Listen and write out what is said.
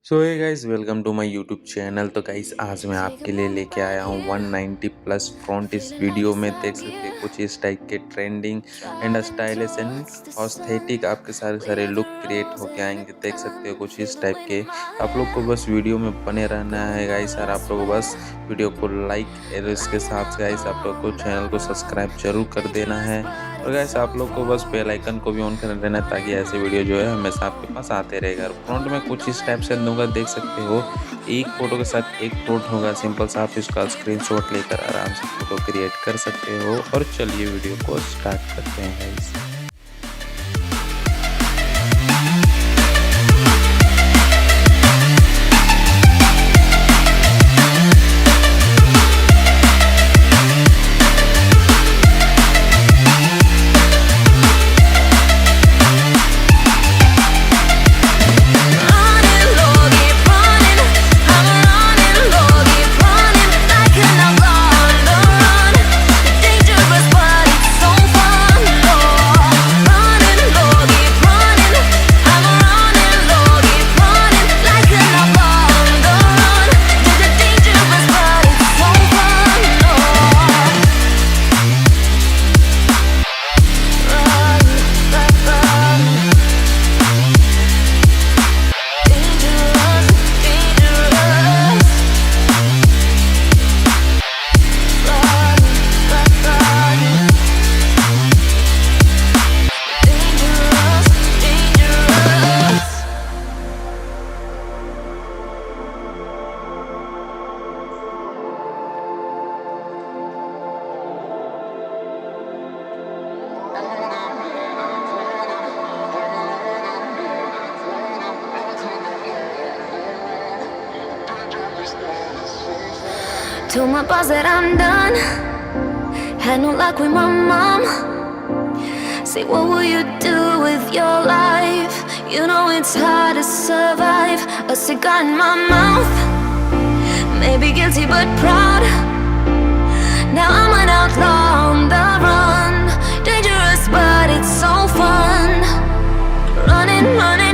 So hey guys, welcome to my YouTube channel. तो guys आज मैं आपके लिए लेके आया हूँ 190 प्लस फ्रंट। इस वीडियो में देख सकते हैं कुछ इस टाइप के ट्रेंडिंग एंड स्टाइलिश एंड ऑस्थेटिक आपके सारे सारे लुक क्रिएट होके आएंगे। देख सकते हो कुछ इस टाइप के। आप लोग को बस वीडियो में बने रहना है गाइस, और आप लोग को बस वीडियो को लाइक और इसके साथ गाइस आप लोग को चैनल को सब्सक्राइब जरूर कर देना है। और गाइस आप लोग को बस बेल आइकन को भी ऑन कर देना है, ताकि ऐसे वीडियो जो है हमेशा आपके पास आते रहेगा। फ्रंट में कुछ इस टाइप से दूंगा, देख सकते हो एक फोटो के साथ एक फ्रंट होगा। सिंपल सा आप इसका स्क्रीनशॉट लेकर आराम से फोटो क्रिएट कर सकते हो। और चलिए वीडियो को स्टार्ट करते हैं guys. Told my boss that I'm done. Had no luck with my mom. Say, what will you do with your life? You know it's hard to survive. A cigar in my mouth. Maybe guilty but proud. Now I'm an outlaw on the run. Dangerous but it's so fun. Running, running.